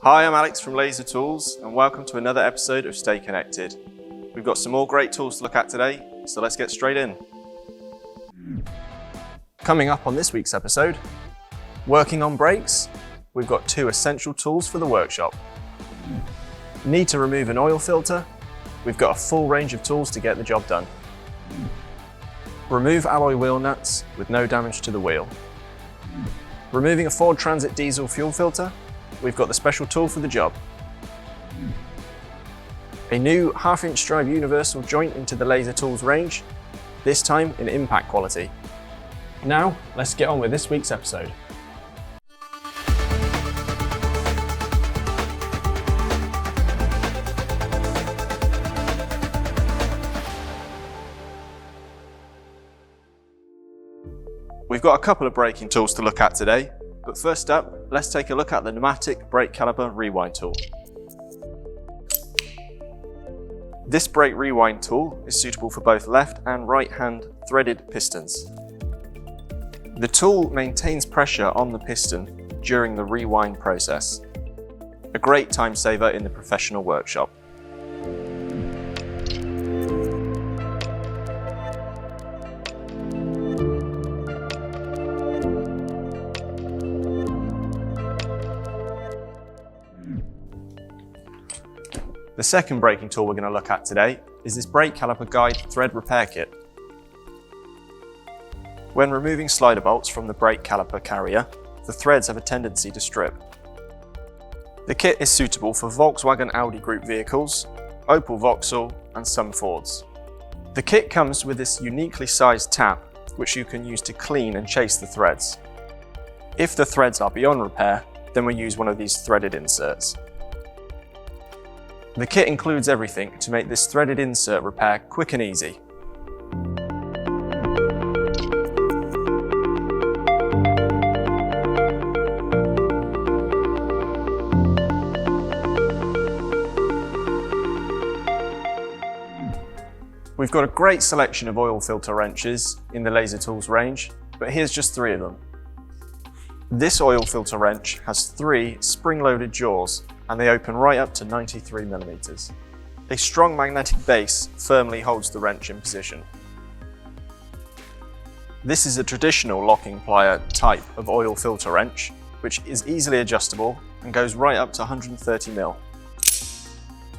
Hi, I'm Alex from Laser Tools and welcome to another episode of Stay Connected. We've got some more great tools to look at today, so let's get straight in. Coming up on this week's episode, working on brakes, we've got two essential tools for the workshop. Need to remove an oil filter? We've got a full range of tools to get the job done. Remove alloy wheel nuts with no damage to the wheel. Removing a Ford Transit diesel fuel filter? We've got the special tool for the job. A new 1/2-inch drive universal joint into the Laser Tools range, this time in impact quality. Now, let's get on with this week's episode. We've got a couple of braking tools to look at today, but first up, let's take a look at the Pneumatic brake caliper rewind tool. This brake rewind tool is suitable for both left and right hand threaded pistons. The tool maintains pressure on the piston during the rewind process. A great time saver in the professional workshop. The second braking tool we're going to look at today is this brake caliper guide thread repair kit. When removing slider bolts from the brake caliper carrier, the threads have a tendency to strip. The kit is suitable for Volkswagen Audi Group vehicles, Opel Vauxhall and some Fords. The kit comes with this uniquely sized tap which you can use to clean and chase the threads. If the threads are beyond repair, then we use one of these threaded inserts. The kit includes everything to make this threaded insert repair quick and easy. We've got a great selection of oil filter wrenches in the Laser Tools range, but here's just 3 of them. This oil filter wrench has 3 spring-loaded jaws and they open right up to 93mm. A strong magnetic base firmly holds the wrench in position. This is a traditional locking plier type of oil filter wrench, which is easily adjustable and goes right up to 130mm.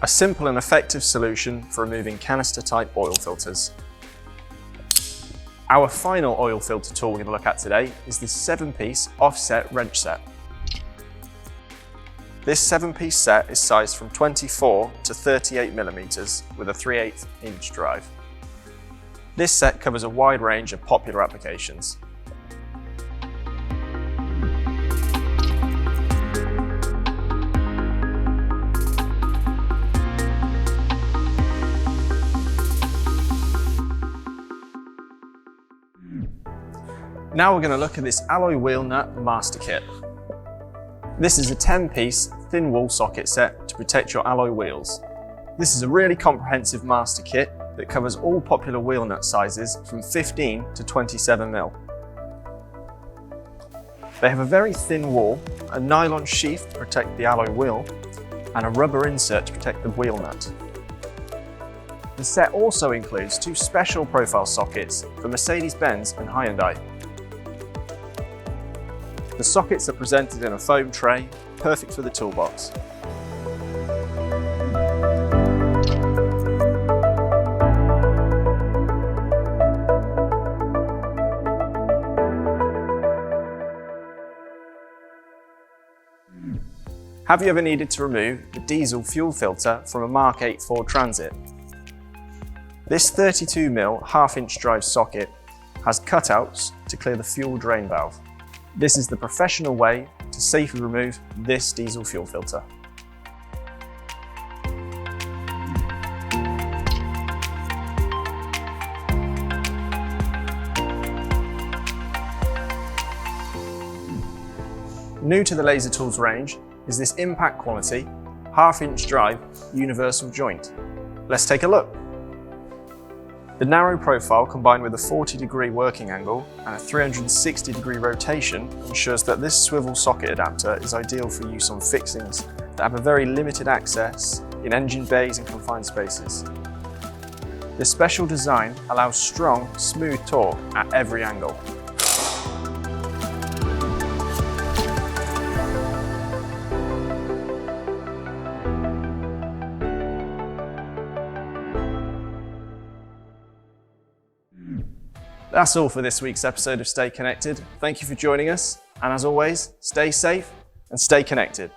A simple and effective solution for removing canister type oil filters. Our final oil filter tool we're going to look at today is this 7-piece offset wrench set. This 7-piece set is sized from 24 to 38mm with a 3/8 inch drive. This set covers a wide range of popular applications. Now we're going to look at this alloy wheel nut master kit. This is a 10-piece thin wall socket set to protect your alloy wheels. This is a really comprehensive master kit that covers all popular wheel nut sizes from 15 to 27mm. They have a very thin wall, a nylon sheath to protect the alloy wheel, and a rubber insert to protect the wheel nut. The set also includes 2 special profile sockets for Mercedes-Benz and Hyundai. The sockets are presented in a foam tray, perfect for the toolbox. Have you ever needed to remove the diesel fuel filter from a Mark 8 Ford Transit? This 32mm 1/2-inch drive socket has cutouts to clear the fuel drain valve. This is the professional way to safely remove this diesel fuel filter. New to the Laser Tools range is this impact quality 1/2-inch drive universal joint. Let's take a look. The narrow profile combined with a 40-degree working angle and a 360-degree rotation ensures that this swivel socket adapter is ideal for use on fixings that have a very limited access in engine bays and confined spaces. This special design allows strong, smooth torque at every angle. That's all for this week's episode of Stay Connected. Thank you for joining us, and as always, stay safe and stay connected.